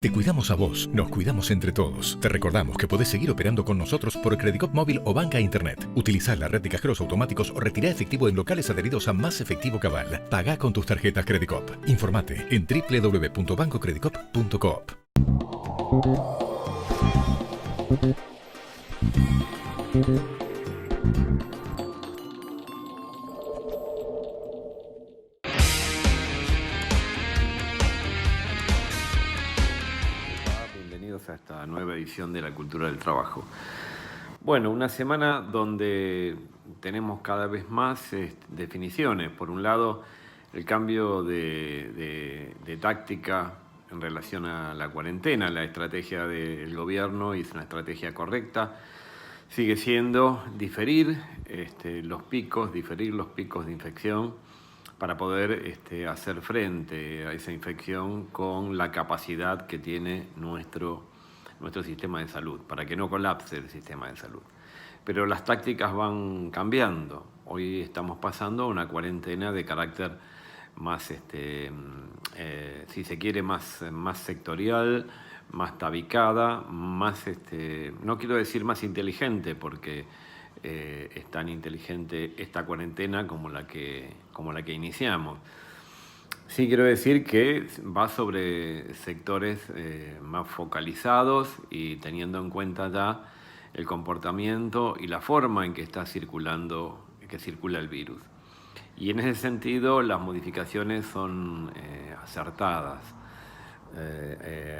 Te cuidamos a vos, nos cuidamos entre todos. Te recordamos que podés seguir operando con nosotros por Credicop móvil o banca internet. Utilizá la red de cajeros automáticos o retirá efectivo en locales adheridos a Más Efectivo Cabal. Pagá con tus tarjetas Credicop. Informate en www.bancocredicop.coop. Bienvenidos a esta nueva edición de La Cultura del Trabajo. Bueno, una semana donde tenemos cada vez más definiciones. Por un lado, el cambio de táctica en relación a la cuarentena. La estrategia del gobierno es una estrategia correcta. Sigue siendo diferir los picos de infección para poder hacer frente a esa infección con la capacidad que tiene nuestro sistema de salud, para que no colapse el sistema de salud. Pero las tácticas van cambiando. Hoy estamos pasando a una cuarentena de carácter más, si se quiere, más sectorial, más tabicada, más, no quiero decir más inteligente, porque es tan inteligente esta cuarentena como la que iniciamos. Sí quiero decir que va sobre sectores más focalizados y teniendo en cuenta ya el comportamiento y la forma en que circula el virus. Y en ese sentido las modificaciones son acertadas.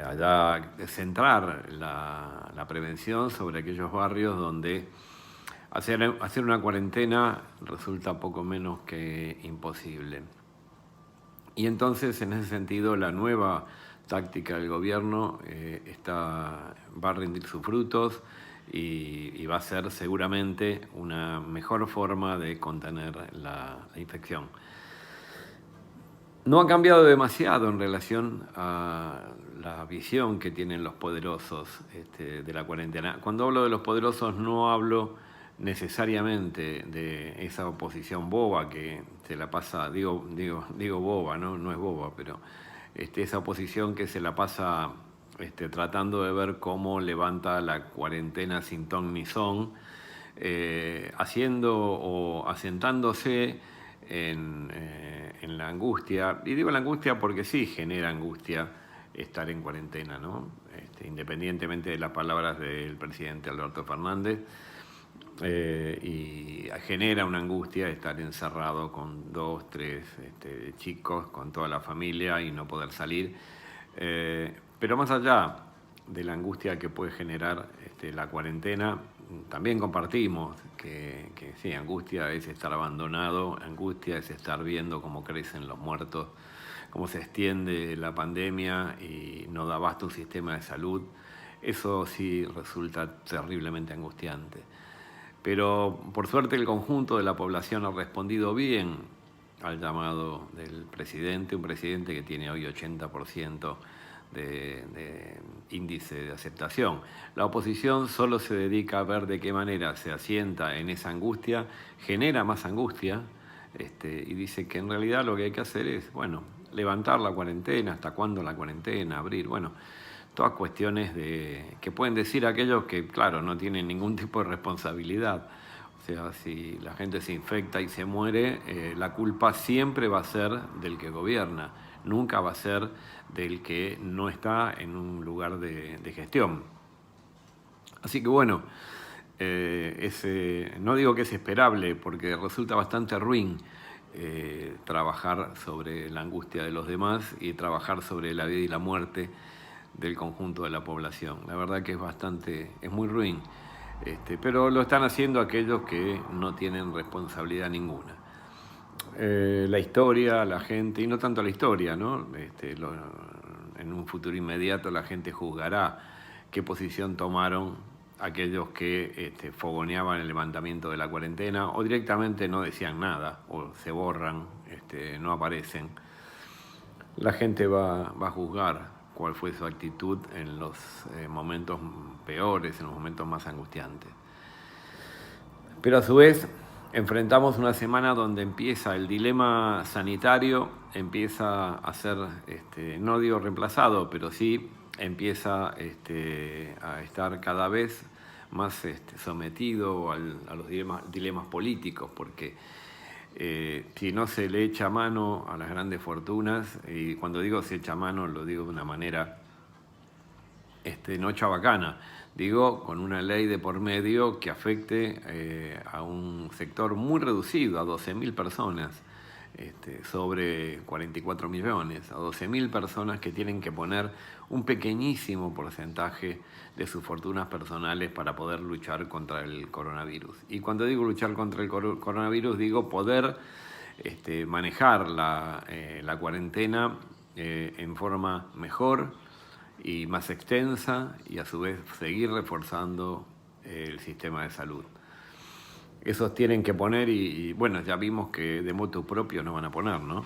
Allá centrar la prevención sobre aquellos barrios donde hacer una cuarentena resulta poco menos que imposible. Y entonces, en ese sentido, la nueva táctica del gobierno va a rendir sus frutos y va a ser seguramente una mejor forma de contener la infección. No ha cambiado demasiado en relación a la visión que tienen los poderosos de la cuarentena. Cuando hablo de los poderosos no hablo necesariamente de esa oposición boba que se la pasa, digo boba, no es boba, pero esa oposición que se la pasa tratando de ver cómo levanta la cuarentena sin ton ni son, haciendo o asentándose en la angustia, y digo la angustia porque sí genera angustia estar en cuarentena, ¿no? Independientemente de las palabras del presidente Alberto Fernández, y genera una angustia estar encerrado con 2, 3 chicos, con toda la familia y no poder salir. Pero más allá de la angustia que puede generar la cuarentena, también compartimos que sí, angustia es estar abandonado, angustia es estar viendo cómo crecen los muertos, cómo se extiende la pandemia y no da abasto un sistema de salud. Eso sí resulta terriblemente angustiante. Pero por suerte el conjunto de la población ha respondido bien al llamado del presidente, un presidente que tiene hoy 80% de índice de aceptación. La oposición solo se dedica a ver de qué manera se asienta en esa angustia, genera más angustia, y dice que en realidad lo que hay que hacer es, levantar la cuarentena, hasta cuándo la cuarentena, abrir, todas cuestiones que pueden decir aquellos que, claro, no tienen ningún tipo de responsabilidad. O sea, si la gente se infecta y se muere, la culpa siempre va a ser del que gobierna, nunca va a ser del que no está en un lugar de gestión. Así que no digo que es esperable, porque resulta bastante ruin trabajar sobre la angustia de los demás y trabajar sobre la vida y la muerte del conjunto de la población. La verdad que es muy ruin, pero lo están haciendo aquellos que no tienen responsabilidad ninguna. La historia, la gente, y no tanto la historia, ¿no? En un futuro inmediato la gente juzgará qué posición tomaron aquellos que fogoneaban el levantamiento de la cuarentena o directamente no decían nada o se borran, no aparecen. La gente va a juzgar cuál fue su actitud en los momentos peores, en los momentos más angustiantes. Pero a su vez, enfrentamos una semana donde empieza el dilema sanitario, empieza a ser, no digo reemplazado, pero sí empieza a estar cada vez más sometido a los dilemas políticos, porque si no se le echa mano a las grandes fortunas, y cuando digo se echa mano lo digo de una manera no chabacana, digo con una ley de por medio que afecte a un sector muy reducido, a 12.000 personas, sobre 44 millones, a 12.000 personas que tienen que poner un pequeñísimo porcentaje de sus fortunas personales para poder luchar contra el coronavirus. Y cuando digo luchar contra el coronavirus, digo poder manejar la cuarentena en forma mejor y más extensa, y a su vez seguir reforzando el sistema de salud. Esos tienen que poner y bueno, ya vimos que de motu propio no van a poner, ¿no?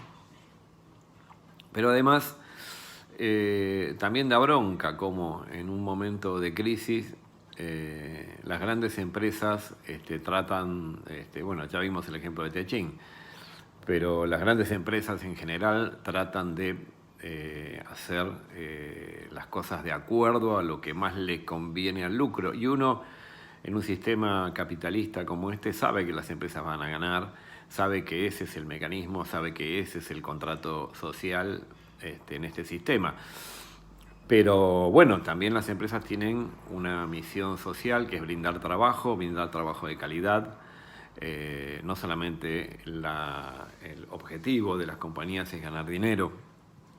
Pero además también da bronca como en un momento de crisis las grandes empresas tratan, bueno, ya vimos el ejemplo de Techín, pero las grandes empresas en general tratan de hacer las cosas de acuerdo a lo que más le conviene al lucro. Y uno, en un sistema capitalista como este, sabe que las empresas van a ganar, sabe que ese es el mecanismo, sabe que ese es el contrato social en este sistema. Pero bueno, también las empresas tienen una misión social que es brindar trabajo de calidad. No solamente el objetivo de las compañías es ganar dinero.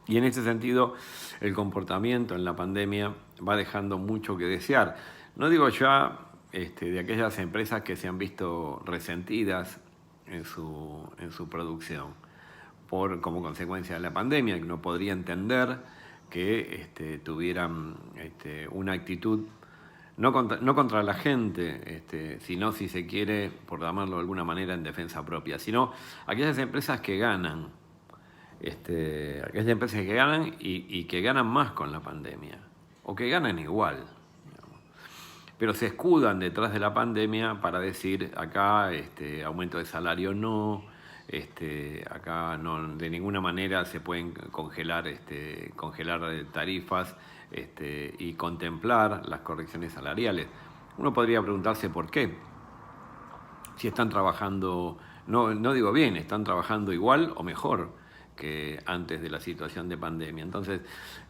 Y en ese sentido, el comportamiento en la pandemia va dejando mucho que desear. No digo ya de aquellas empresas que se han visto resentidas en su producción como consecuencia de la pandemia, que no podría entender que tuvieran una actitud no contra la gente, sino, si se quiere, por llamarlo de alguna manera, en defensa propia, sino aquellas empresas que ganan, aquellas empresas que ganan y que ganan más con la pandemia, o que ganan igual, digamos, pero se escudan detrás de la pandemia para decir acá aumento de salario no, acá no, de ninguna manera se pueden congelar tarifas y contemplar las correcciones salariales. Uno podría preguntarse por qué. Si están trabajando, no digo bien, están trabajando igual o mejor que antes de la situación de pandemia. Entonces,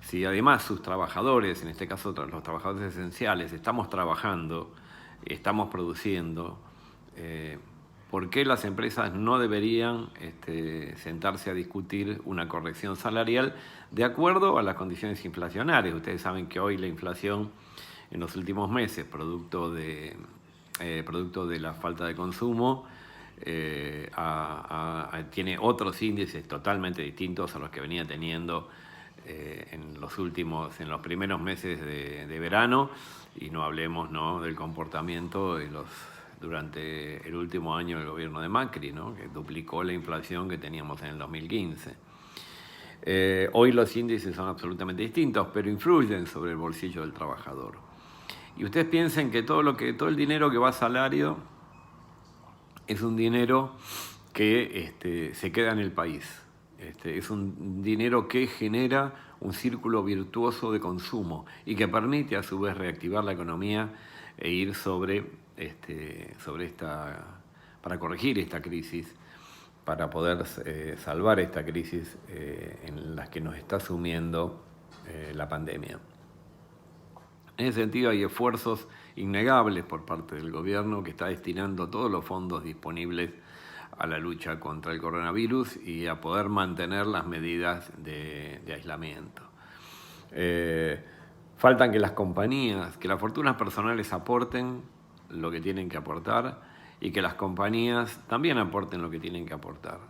si además sus trabajadores, en este caso los trabajadores esenciales, estamos trabajando, estamos produciendo, ¿por qué las empresas no deberían sentarse a discutir una corrección salarial de acuerdo a las condiciones inflacionarias? Ustedes saben que hoy la inflación en los últimos meses, producto de la falta de consumo, tiene otros índices totalmente distintos a los que venía teniendo en los primeros meses de verano, y no hablemos, ¿no?, del comportamiento durante el último año del gobierno de Macri, ¿no?, que duplicó la inflación que teníamos en el 2015. Hoy los índices son absolutamente distintos, pero influyen sobre el bolsillo del trabajador. Y ustedes piensen que todo el dinero que va a salario es un dinero que se queda en el país. Es un dinero que genera un círculo virtuoso de consumo y que permite a su vez reactivar la economía e ir para corregir esta crisis, para poder salvar esta crisis en la que nos está sumiendo la pandemia. En ese sentido hay esfuerzos innegables por parte del gobierno, que está destinando todos los fondos disponibles a la lucha contra el coronavirus y a poder mantener las medidas de aislamiento. Faltan que las compañías, que las fortunas personales aporten lo que tienen que aportar y que las compañías también aporten lo que tienen que aportar.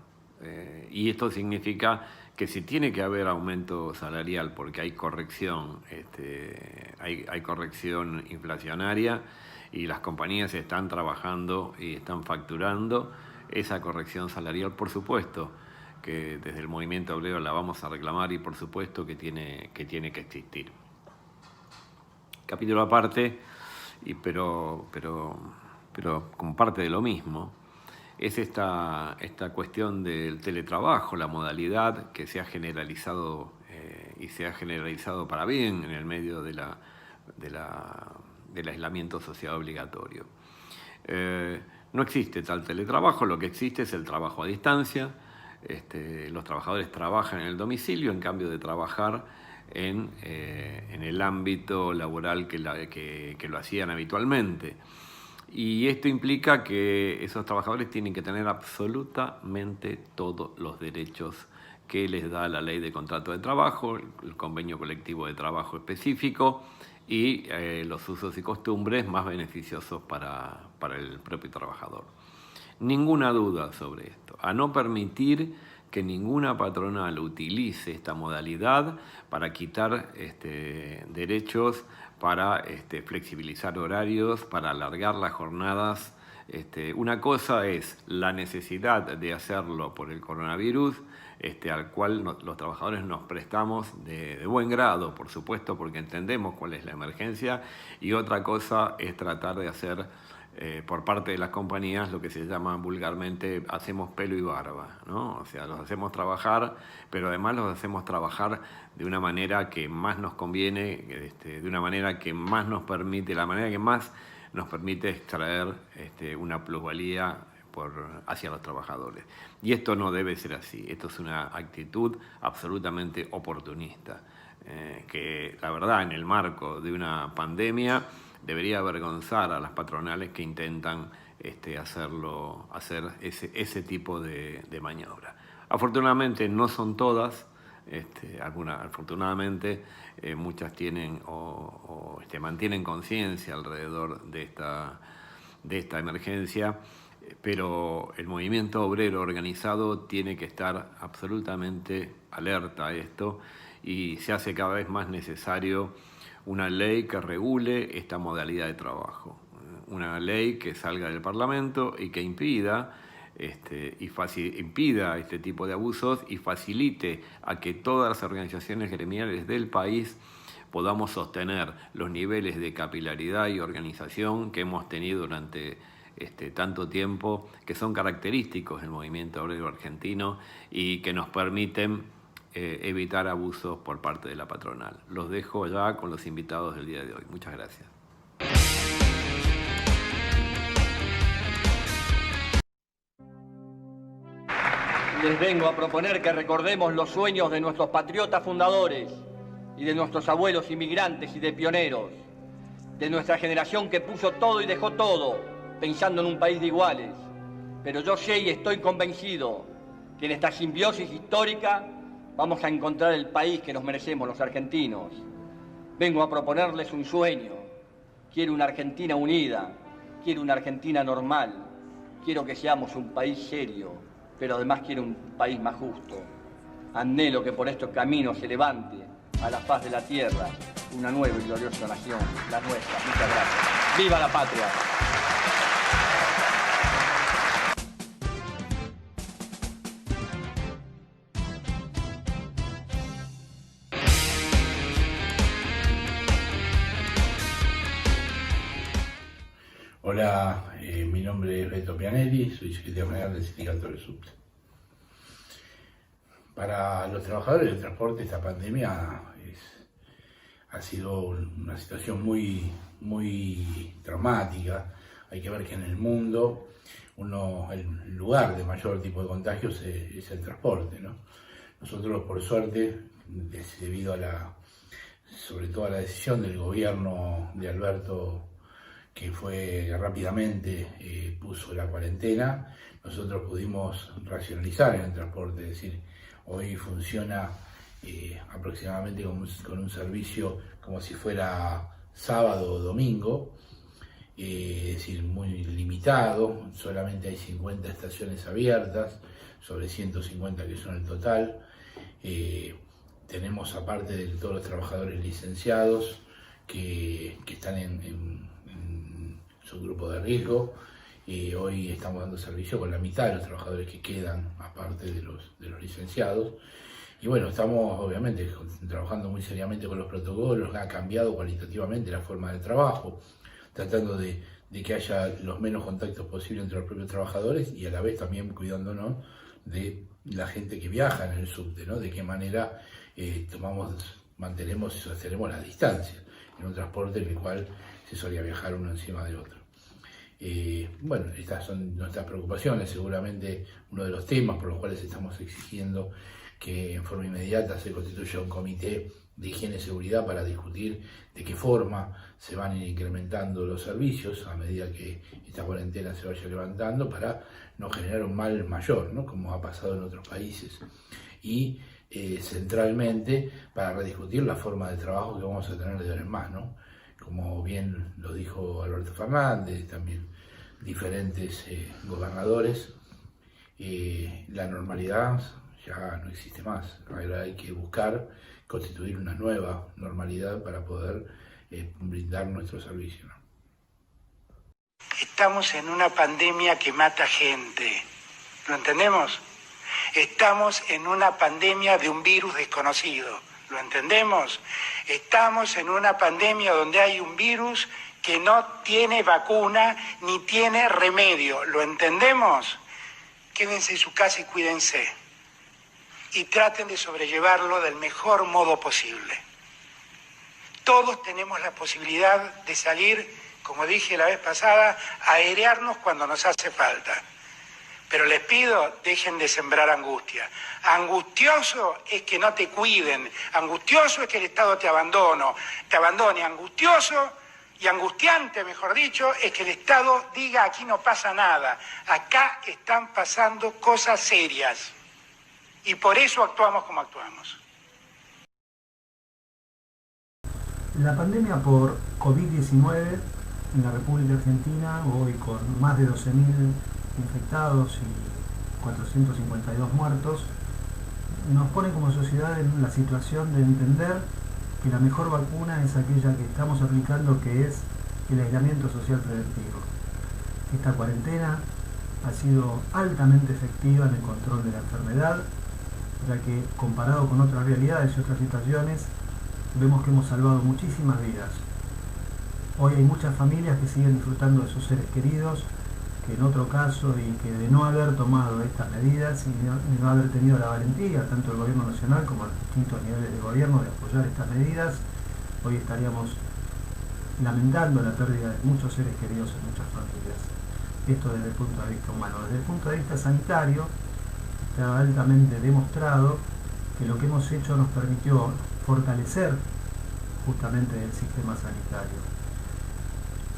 Y esto significa que si tiene que haber aumento salarial porque hay corrección, hay corrección inflacionaria y las compañías están trabajando y están facturando, esa corrección salarial, por supuesto, que desde el movimiento obrero la vamos a reclamar y por supuesto que tiene que existir. Capítulo aparte, pero como parte de lo mismo, es esta cuestión del teletrabajo, la modalidad que se ha generalizado y se ha generalizado para bien en el medio del aislamiento social obligatorio. No existe tal teletrabajo, lo que existe es el trabajo a distancia. Los trabajadores trabajan en el domicilio en cambio de trabajar en el ámbito laboral que lo hacían habitualmente. Y esto implica que esos trabajadores tienen que tener absolutamente todos los derechos que les da la ley de contrato de trabajo, el convenio colectivo de trabajo específico y los usos y costumbres más beneficiosos para el propio trabajador. Ninguna duda sobre esto. A no permitir que ninguna patronal utilice esta modalidad para quitar derechos, para flexibilizar horarios, para alargar las jornadas. Una cosa es la necesidad de hacerlo por el coronavirus, al cual los trabajadores nos prestamos de buen grado, por supuesto, porque entendemos cuál es la emergencia, y otra cosa es tratar de hacer por parte de las compañías lo que se llama vulgarmente hacemos pelo y barba, ¿no? O sea, los hacemos trabajar, pero además los hacemos trabajar de una manera que más nos conviene, de una manera que más nos permite, la manera que más nos permite extraer una plusvalía hacia los trabajadores. Y esto no debe ser así, esto es una actitud absolutamente oportunista, que la verdad en el marco de una pandemia debería avergonzar a las patronales que intentan hacer ese tipo de maniobra. Afortunadamente no son todas, afortunadamente muchas tienen mantienen conciencia alrededor de esta emergencia, pero el movimiento obrero organizado tiene que estar absolutamente alerta a esto y se hace cada vez más necesario una ley que regule esta modalidad de trabajo, una ley que salga del Parlamento y que impida este tipo de abusos y facilite a que todas las organizaciones gremiales del país podamos sostener los niveles de capilaridad y organización que hemos tenido durante tanto tiempo, que son característicos del movimiento obrero argentino y que nos permiten evitar abusos por parte de la patronal. Los dejo ya con los invitados del día de hoy. Muchas gracias. Les vengo a proponer que recordemos los sueños de nuestros patriotas fundadores y de nuestros abuelos inmigrantes y de pioneros, de nuestra generación que puso todo y dejó todo, pensando en un país de iguales. Pero yo sé y estoy convencido que en esta simbiosis histórica vamos a encontrar el país que nos merecemos los argentinos. Vengo a proponerles un sueño. Quiero una Argentina unida, quiero una Argentina normal, quiero que seamos un país serio, pero además quiero un país más justo. Anhelo que por estos caminos se levante a la faz de la tierra una nueva y gloriosa nación, la nuestra. Muchas gracias. ¡Viva la patria! Hola, mi nombre es Beto Pianelli, soy secretario general del Sindicato del Subte. Para los trabajadores del transporte esta pandemia ha sido una situación muy traumática. Hay que ver que en el mundo el lugar de mayor tipo de contagios es el transporte, ¿no? Nosotros, por suerte, debido sobre todo a la decisión del gobierno de Alberto, que fue que rápidamente puso la cuarentena, nosotros pudimos racionalizar el transporte, es decir, hoy funciona aproximadamente con un servicio como si fuera sábado o domingo, es decir, muy limitado, solamente hay 50 estaciones abiertas, sobre 150 que son el total. Tenemos, aparte de todos los trabajadores licenciados que están en su grupo de riesgo, hoy estamos dando servicio con la mitad de los trabajadores que quedan, aparte de los licenciados. Y bueno, estamos obviamente trabajando muy seriamente con los protocolos, ha cambiado cualitativamente la forma de trabajo, tratando de de que haya los menos contactos posibles entre los propios trabajadores y a la vez también cuidándonos de la gente que viaja en el subte, ¿no? De qué manera mantenemos y sostenemos la distancia en un transporte en el cual se solía viajar uno encima de otro. Bueno, estas son nuestras preocupaciones, seguramente uno de los temas por los cuales estamos exigiendo que en forma inmediata se constituya un comité de higiene y seguridad para discutir de qué forma se van incrementando los servicios a medida que esta cuarentena se vaya levantando para no generar un mal mayor, ¿no? Como ha pasado en otros países. Y centralmente para rediscutir la forma de trabajo que vamos a tener de ahora en más, ¿no? Como bien lo dijo Alberto Fernández, también diferentes gobernadores, la normalidad ya no existe más. Ahora hay que buscar constituir una nueva normalidad para poder brindar nuestro servicio, ¿no? Estamos en una pandemia que mata gente, ¿lo entendemos? Estamos en una pandemia de un virus desconocido, ¿lo entendemos? Estamos en una pandemia donde hay un virus que no tiene vacuna ni tiene remedio, ¿lo entendemos? Quédense en su casa y cuídense. Y traten de sobrellevarlo del mejor modo posible. Todos tenemos la posibilidad de salir, como dije la vez pasada, a airearnos cuando nos hace falta. Pero les pido, dejen de sembrar angustia. Angustioso es que no te cuiden, angustioso es que el Estado te abandone, angustioso y angustiante, mejor dicho, es que el Estado diga aquí no pasa nada, acá están pasando cosas serias. Y por eso actuamos como actuamos. La pandemia por COVID-19 en la República Argentina, hoy con más de 12.000 infectados y 452 muertos, nos pone como sociedad en la situación de entender que la mejor vacuna es aquella que estamos aplicando, que es el aislamiento social preventivo. Esta cuarentena ha sido altamente efectiva en el control de la enfermedad, ya que comparado con otras realidades y otras situaciones, vemos que hemos salvado muchísimas vidas. Hoy hay muchas familias que siguen disfrutando de sus seres queridos, que en otro caso, y que de no haber tomado estas medidas y de no haber tenido la valentía, tanto el gobierno nacional como los distintos niveles de gobierno, de apoyar estas medidas, hoy estaríamos lamentando la pérdida de muchos seres queridos en muchas familias. Esto desde el punto de vista humano. Desde el punto de vista sanitario, está altamente demostrado que lo que hemos hecho nos permitió fortalecer justamente el sistema sanitario.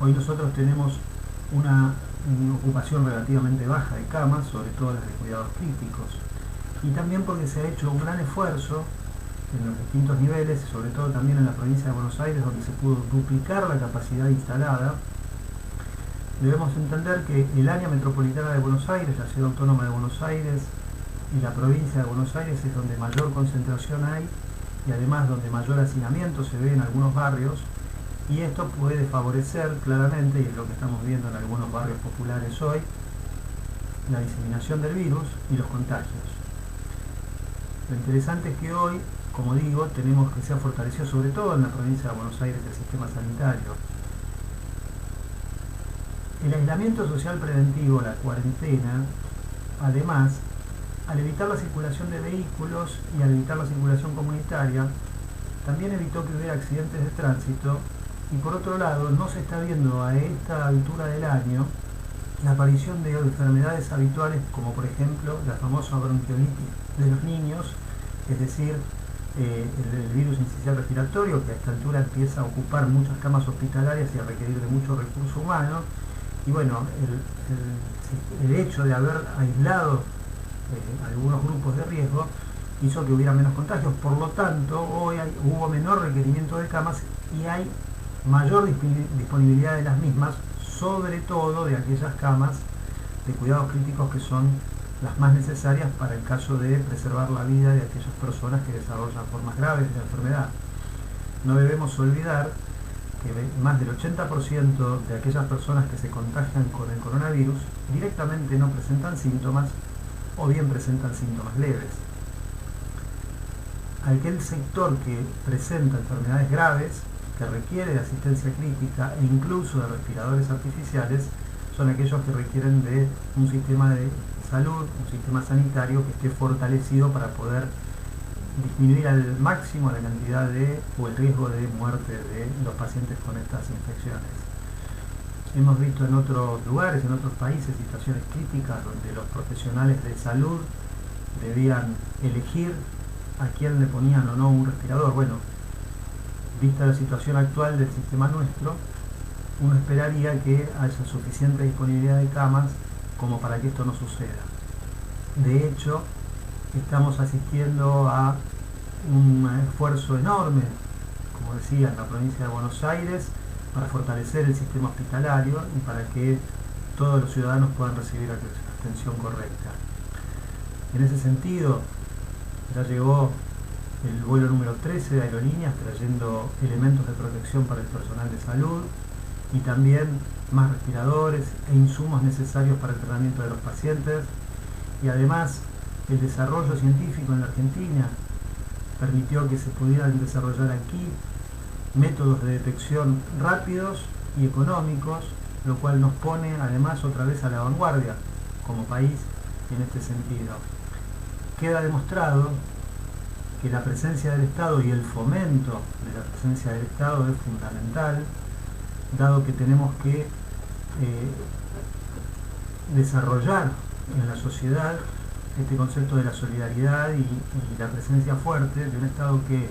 Hoy nosotros tenemos una ocupación relativamente baja de camas, sobre todo las de cuidados críticos, y también porque se ha hecho un gran esfuerzo en los distintos niveles, sobre todo también en la provincia de Buenos Aires, donde se pudo duplicar la capacidad instalada. Debemos entender que el área metropolitana de Buenos Aires, la ciudad autónoma de Buenos Aires y la provincia de Buenos Aires es donde mayor concentración hay y además donde mayor hacinamiento se ve en algunos barrios, y esto puede favorecer claramente, y es lo que estamos viendo en algunos barrios populares hoy, la diseminación del virus y los contagios. Lo interesante es que hoy, como digo, tenemos que se ha fortalecido sobre todo en la provincia de Buenos Aires el sistema sanitario. El aislamiento social preventivo, la cuarentena, además, al evitar la circulación de vehículos y al evitar la circulación comunitaria, también evitó que hubiera accidentes de tránsito, y por otro lado no se está viendo a esta altura del año la aparición de enfermedades habituales como por ejemplo la famosa bronquiolitis de los niños, es decir, el virus incisional respiratorio, que a esta altura empieza a ocupar muchas camas hospitalarias y a requerir de mucho recurso humano. Y bueno, el hecho de haber aislado algunos grupos de riesgo hizo que hubiera menos contagios, por lo tanto hoy hubo menor requerimiento de camas y hay mayor disponibilidad de las mismas, sobre todo de aquellas camas de cuidados críticos que son las más necesarias para el caso de preservar la vida de aquellas personas que desarrollan formas graves de la enfermedad. No debemos olvidar que más del 80% de aquellas personas que se contagian con el coronavirus directamente no presentan síntomas o bien presentan síntomas leves. Aquel sector que presenta enfermedades graves que requiere de asistencia crítica e incluso de respiradores artificiales son aquellos que requieren de un sistema de salud, un sistema sanitario que esté fortalecido para poder disminuir al máximo la cantidad o el riesgo de muerte de los pacientes con estas infecciones. Hemos visto en otros lugares, en otros países, situaciones críticas donde los profesionales de salud debían elegir a quién le ponían o no un respirador. Bueno, vista la situación actual del sistema nuestro, uno esperaría que haya suficiente disponibilidad de camas como para que esto no suceda. De hecho, estamos asistiendo a un esfuerzo enorme, como decía, en la provincia de Buenos Aires, para fortalecer el sistema hospitalario y para que todos los ciudadanos puedan recibir atención correcta. En ese sentido, ya llegó el vuelo número 13 de aerolíneas trayendo elementos de protección para el personal de salud y también más respiradores e insumos necesarios para el tratamiento de los pacientes, y además el desarrollo científico en la Argentina permitió que se pudieran desarrollar aquí métodos de detección rápidos y económicos, lo cual nos pone además otra vez a la vanguardia como país en este sentido. Queda demostrado que la presencia del Estado y el fomento de la presencia del Estado es fundamental, dado que tenemos que desarrollar en la sociedad este concepto de la solidaridad y la presencia fuerte de un Estado que,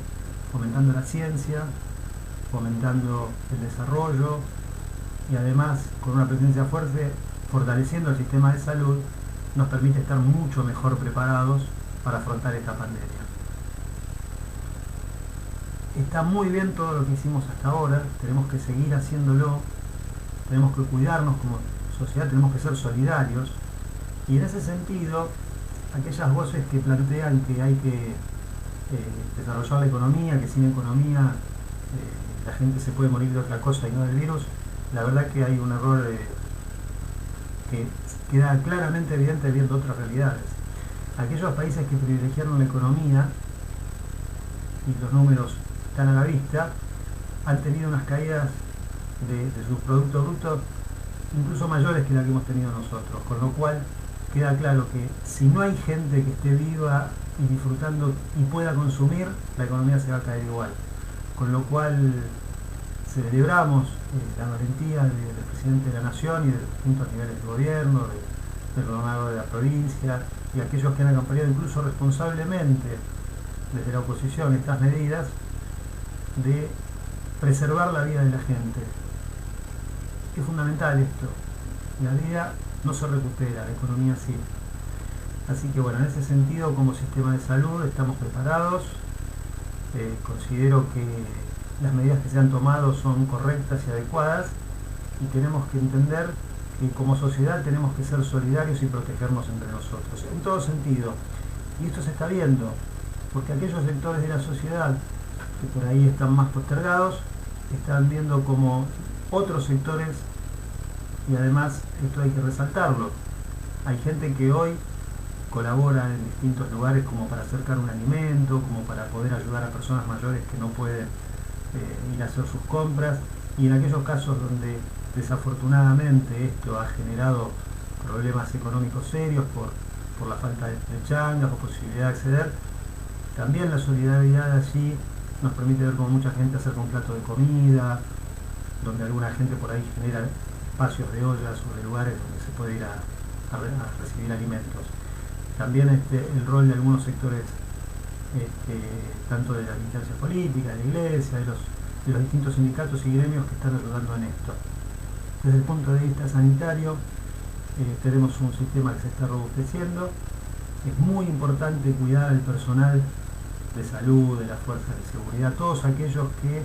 fomentando la ciencia, fomentando el desarrollo y además con una presencia fuerte, fortaleciendo el sistema de salud, nos permite estar mucho mejor preparados para afrontar esta pandemia. Está muy bien todo lo que hicimos hasta ahora, tenemos que seguir haciéndolo, tenemos que cuidarnos como sociedad, tenemos que ser solidarios, y en ese sentido, aquellas voces que plantean que hay que desarrollar la economía, que sin economía la gente se puede morir de otra cosa y no del virus, la verdad que hay un error que queda claramente evidente viendo otras realidades. Aquellos países que privilegiaron la economía, y los números están a la vista, han tenido unas caídas de su Producto Bruto incluso mayores que la que hemos tenido nosotros, con lo cual queda claro que si no hay gente que esté viva y disfrutando y pueda consumir, la economía se va a caer igual. Con lo cual celebramos la valentía del presidente de la Nación y de los distintos niveles de gobierno, del gobernador de la provincia y aquellos que han acompañado incluso responsablemente desde la oposición estas medidas de preservar la vida de la gente. Es fundamental esto. La vida no se recupera, la economía sí. Así que bueno, en ese sentido, como sistema de salud estamos preparados. Considero que las medidas que se han tomado son correctas y adecuadas, y tenemos que entender que como sociedad tenemos que ser solidarios y protegernos entre nosotros, en todo sentido. Y esto se está viendo, porque aquellos sectores de la sociedad que por ahí están más postergados, están viendo como otros sectores, y además esto hay que resaltarlo, hay gente que hoy colabora en distintos lugares como para acercar un alimento, como para poder ayudar a personas mayores que no pueden ir a hacer sus compras, y en aquellos casos donde desafortunadamente esto ha generado problemas económicos serios por la falta de changas o posibilidad de acceder, también la solidaridad allí nos permite ver cómo mucha gente acerca un plato de comida, donde alguna gente por ahí genera espacios de ollas o de lugares donde se puede ir a recibir alimentos. También el rol de algunos sectores, tanto de la militancia política, de la iglesia, de los distintos sindicatos y gremios que están ayudando en esto. Desde el punto de vista sanitario, tenemos un sistema que se está robusteciendo. Es muy importante cuidar al personal de salud, de las fuerzas de seguridad, todos aquellos que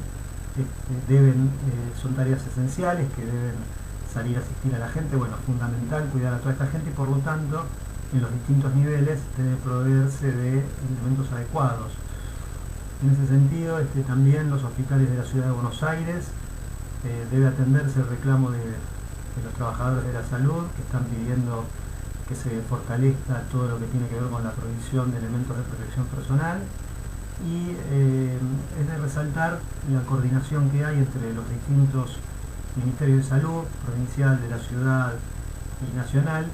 son tareas esenciales, que deben salir a asistir a la gente. Bueno, es fundamental cuidar a toda esta gente y por lo tanto en los distintos niveles debe proveerse de elementos adecuados. En ese sentido, también los hospitales de la ciudad de Buenos Aires debe atenderse el reclamo de los trabajadores de la salud que están pidiendo que se fortalezca todo lo que tiene que ver con la provisión de elementos de protección personal, y es de resaltar resaltar la coordinación que hay entre los distintos ministerios de salud, provincial, de la ciudad y nacional,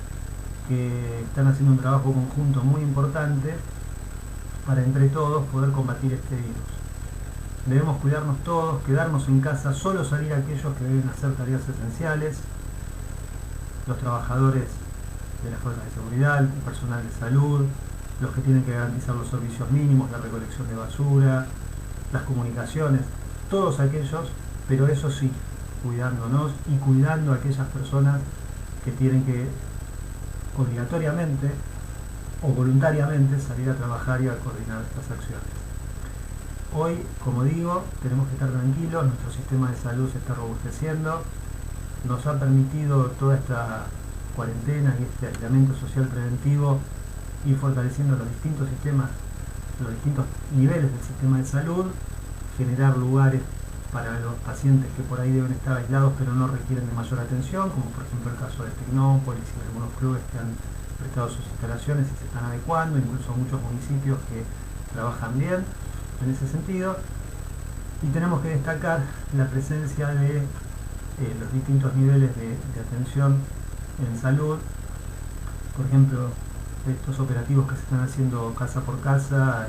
que están haciendo un trabajo conjunto muy importante para entre todos poder combatir este virus. Debemos cuidarnos todos, quedarnos en casa, solo salir aquellos que deben hacer tareas esenciales, los trabajadores de las fuerzas de seguridad, el personal de salud, los que tienen que garantizar los servicios mínimos, la recolección de basura, las comunicaciones, todos aquellos, pero eso sí, cuidándonos y cuidando a aquellas personas que tienen que obligatoriamente o voluntariamente salir a trabajar y a coordinar estas acciones. Hoy, como digo, tenemos que estar tranquilos, nuestro sistema de salud se está robusteciendo, nos ha permitido toda esta cuarentena y este aislamiento social preventivo ir fortaleciendo los distintos sistemas, los distintos niveles del sistema de salud, generar lugares para los pacientes que por ahí deben estar aislados pero no requieren de mayor atención, como por ejemplo el caso de Tecnópolis y de algunos clubes que han prestado sus instalaciones y se están adecuando, incluso muchos municipios que trabajan bien en ese sentido. Y tenemos que destacar la presencia de los distintos niveles de atención en salud, por ejemplo, estos operativos que se están haciendo casa por casa,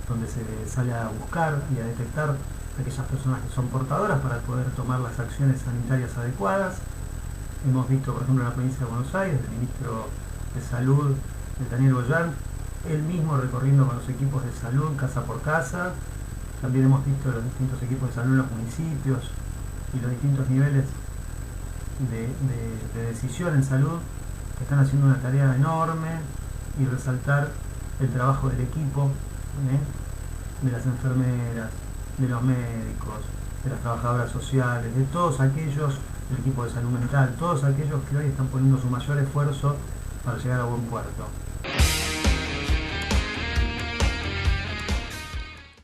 donde se sale a buscar y a detectar aquellas personas que son portadoras para poder tomar las acciones sanitarias adecuadas. Hemos visto, por ejemplo, en la provincia de Buenos Aires, el ministro de Salud, Daniel Goyán, él mismo recorriendo con los equipos de salud casa por casa. También hemos visto los distintos equipos de salud en los municipios y los distintos niveles de decisión en salud que están haciendo una tarea enorme, y resaltar el trabajo del equipo, de las enfermeras, de los médicos, de las trabajadoras sociales, de todos aquellos, del equipo de salud mental, todos aquellos que hoy están poniendo su mayor esfuerzo para llegar a buen puerto.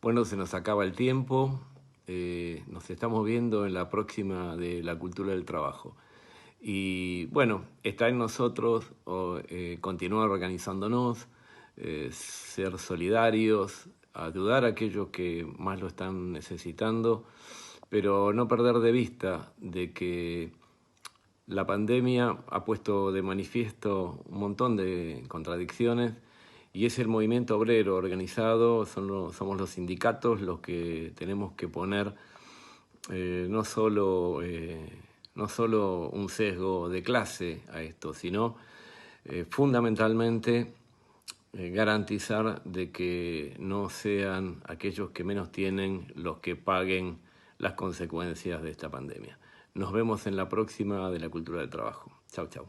Bueno, se nos acaba el tiempo, nos estamos viendo en la próxima de la cultura del trabajo. Y bueno, está en nosotros continuar organizándonos, ser solidarios, ayudar a aquellos que más lo están necesitando, pero no perder de vista de que la pandemia ha puesto de manifiesto un montón de contradicciones, y es el movimiento obrero organizado, somos los sindicatos los que tenemos que poner no solo un sesgo de clase a esto, sino fundamentalmente garantizar de que no sean aquellos que menos tienen los que paguen las consecuencias de esta pandemia. Nos vemos en la próxima de la cultura del trabajo. Chau, chau.